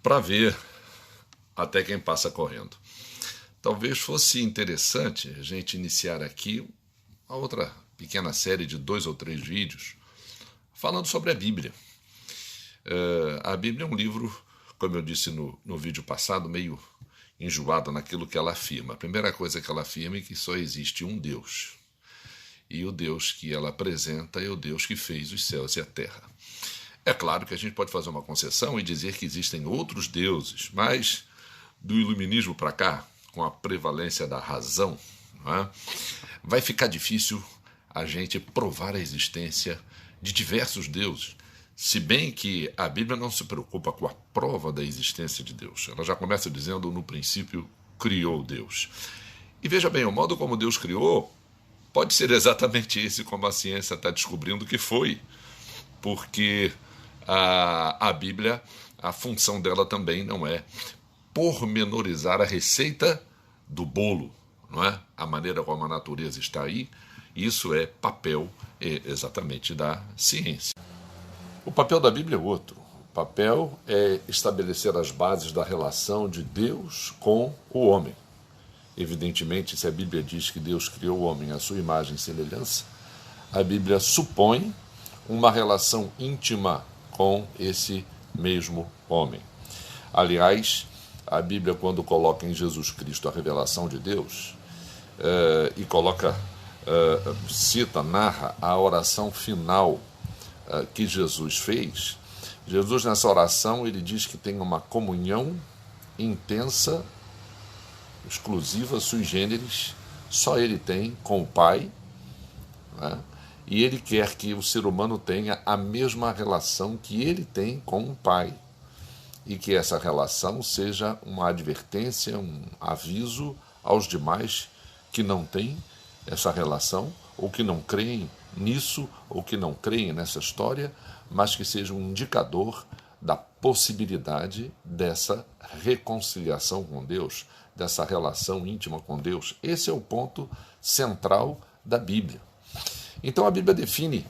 para ver até quem passa correndo. Talvez fosse interessante a gente iniciar aqui uma outra pequena série de 2 ou 3 vídeos falando sobre a Bíblia. A Bíblia é um livro, como eu disse no vídeo passado, meio enjoado naquilo que ela afirma. A primeira coisa que ela afirma é que só existe um Deus. E o Deus que ela apresenta é o Deus que fez os céus e a terra. É claro que a gente pode fazer uma concessão e dizer que existem outros deuses, mas do iluminismo para cá, com a prevalência da razão, não é? Vai ficar difícil a gente provar a existência de diversos deuses, se bem que a Bíblia não se preocupa com a prova da existência de Deus. Ela já começa dizendo, no princípio, criou Deus. E veja bem, o modo como Deus criou pode ser exatamente esse como a ciência está descobrindo que foi, porque a Bíblia, a função dela também não é pormenorizar a receita do bolo, não é? A maneira como a natureza está aí, isso é papel exatamente da ciência. O papel da Bíblia é outro. O papel é estabelecer as bases da relação de Deus com o homem. Evidentemente, se a Bíblia diz que Deus criou o homem à sua imagem e semelhança, a Bíblia supõe uma relação íntima com esse mesmo homem. Aliás, a Bíblia, quando coloca em Jesus Cristo a revelação de Deus, e cita, narra a oração final que Jesus fez, Jesus nessa oração ele diz que tem uma comunhão intensa, exclusiva, sui generis, só ele tem com o Pai, né? E ele quer que o ser humano tenha a mesma relação que ele tem com o Pai, e que essa relação seja uma advertência, um aviso aos demais que não têm essa relação, ou que não creem nisso, ou que não creem nessa história, mas que seja um indicador da possibilidade dessa reconciliação com Deus, dessa relação íntima com Deus. Esse é o ponto central da Bíblia. Então a Bíblia define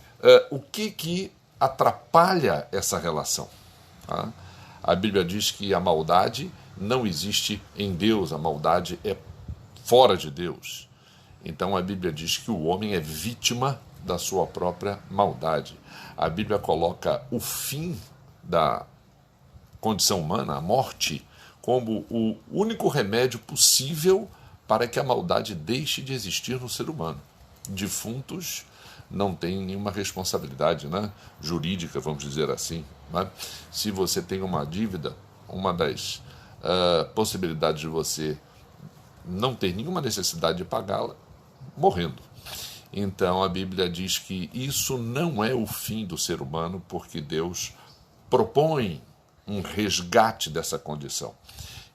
o que atrapalha essa relação. Tá? A Bíblia diz que a maldade não existe em Deus, a maldade é fora de Deus. Então a Bíblia diz que o homem é vítima da sua própria maldade. A Bíblia coloca o fim da condição humana, a morte, como o único remédio possível para que a maldade deixe de existir no ser humano. Defuntos não têm nenhuma responsabilidade, né, jurídica, vamos dizer assim. Né? Se você tem uma dívida, uma das possibilidades de você não ter nenhuma necessidade de pagá-la, morrendo. Então a Bíblia diz que isso não é o fim do ser humano, porque Deus propõe um resgate dessa condição.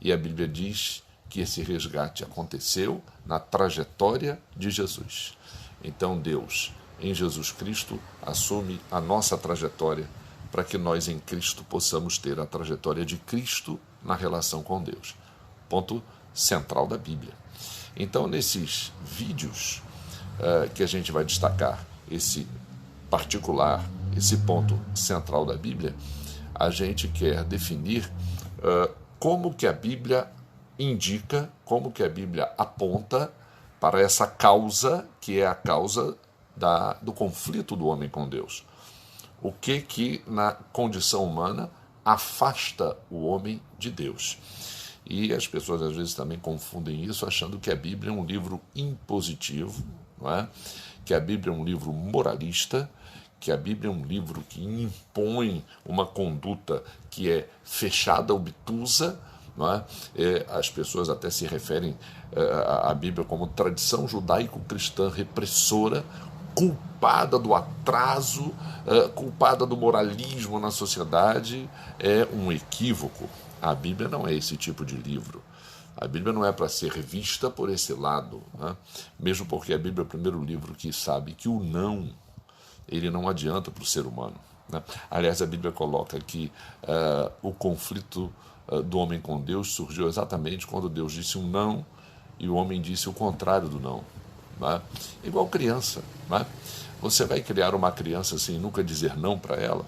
E a Bíblia diz que esse resgate aconteceu na trajetória de Jesus. Então Deus, em Jesus Cristo, assume a nossa trajetória para que nós em Cristo possamos ter a trajetória de Cristo na relação com Deus. Ponto central da Bíblia. Então, nesses vídeos que a gente vai destacar esse particular, esse ponto central da Bíblia, a gente quer definir como que a Bíblia indica, como que a Bíblia aponta para essa causa, que é a causa do conflito do homem com Deus. O que na condição humana afasta o homem de Deus. E as pessoas às vezes também confundem isso, achando que a Bíblia é um livro impositivo, não é? Que a Bíblia é um livro moralista, que a Bíblia é um livro que impõe uma conduta que é fechada, obtusa. Não é? As pessoas até se referem à Bíblia como tradição judaico-cristã repressora, culpada do atraso, culpada do moralismo na sociedade. É um equívoco. A Bíblia não é esse tipo de livro. A Bíblia não é para ser vista por esse lado, né? Mesmo porque a Bíblia é o primeiro livro que sabe que o não, ele não adianta para o ser humano, né? Aliás, a Bíblia coloca que o conflito do homem com Deus surgiu exatamente quando Deus disse um não e o homem disse o contrário do não, né? Igual criança, né? Você vai criar uma criança sem nunca dizer não para ela,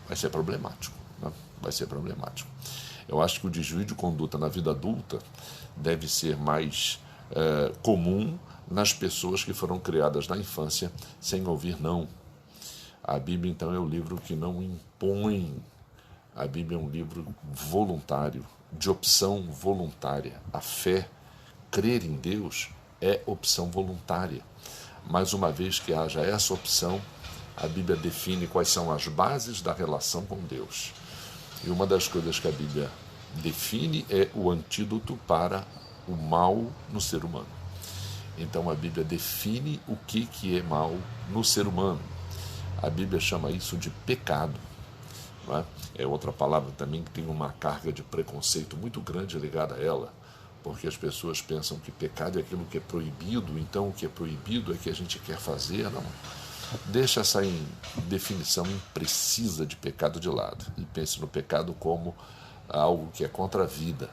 vai ser problemático, né? Vai ser problemático. Eu acho que o desvio de conduta na vida adulta deve ser mais comum nas pessoas que foram criadas na infância sem ouvir não. A Bíblia, então, é o livro que não impõe. A Bíblia é um livro voluntário, de opção voluntária. A fé, crer em Deus, é opção voluntária. Mas uma vez que haja essa opção, a Bíblia define quais são as bases da relação com Deus. E uma das coisas que a Bíblia define é o antídoto para o mal no ser humano. Então a Bíblia define o que é mal no ser humano. A Bíblia chama isso de pecado. Não é? É outra palavra também que tem uma carga de preconceito muito grande ligada a ela, porque as pessoas pensam que pecado é aquilo que é proibido, então o que é proibido é que a gente quer fazer. Não. Deixa essa definição imprecisa de pecado de lado e pense no pecado como algo que é contra a vida.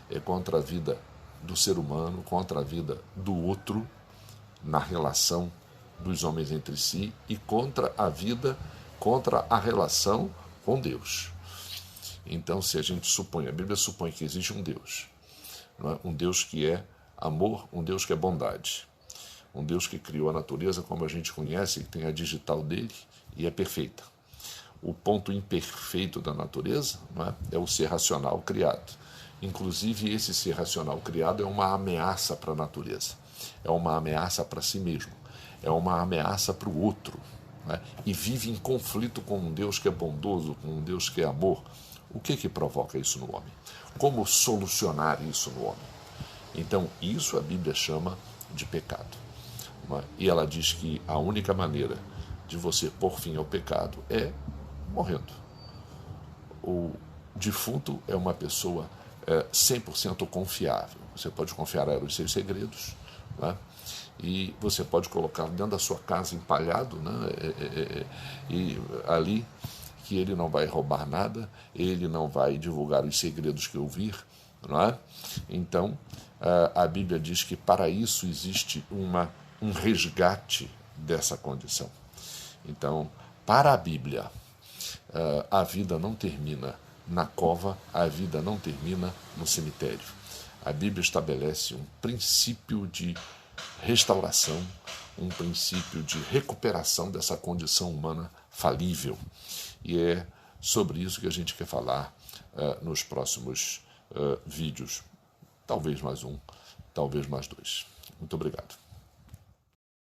É contra a vida do ser humano, contra a vida do outro, na relação dos homens entre si e contra a vida, contra a relação com Deus. Então, se a gente supõe, a Bíblia supõe que existe um Deus, não é? Um Deus que é amor, um Deus que é bondade, um Deus que criou a natureza como a gente conhece, que tem a digital dele e é perfeita. O ponto imperfeito da natureza, não é? É o ser racional criado. Inclusive, esse ser racional criado é uma ameaça para a natureza, é uma ameaça para si mesmo, é uma ameaça para o outro, né? E vive em conflito com um Deus que é bondoso, com um Deus que é amor. O que provoca isso no homem? Como solucionar isso no homem? Então, isso a Bíblia chama de pecado. Não é? E ela diz que a única maneira de você pôr fim ao pecado é morrendo. O defunto é uma pessoa 100% confiável. Você pode confiar a ela os seus segredos, né? E você pode colocá-lo dentro da sua casa empalhado, né? E ali que ele não vai roubar nada, ele não vai divulgar os segredos que ouvir, não é? Então, a Bíblia diz que para isso existe um resgate dessa condição. Então, para a Bíblia, a vida não termina na cova, a vida não termina no cemitério. A Bíblia estabelece um princípio de restauração, um princípio de recuperação dessa condição humana falível. E é sobre isso que a gente quer falar nos próximos vídeos. Talvez mais um, talvez mais dois. Muito obrigado.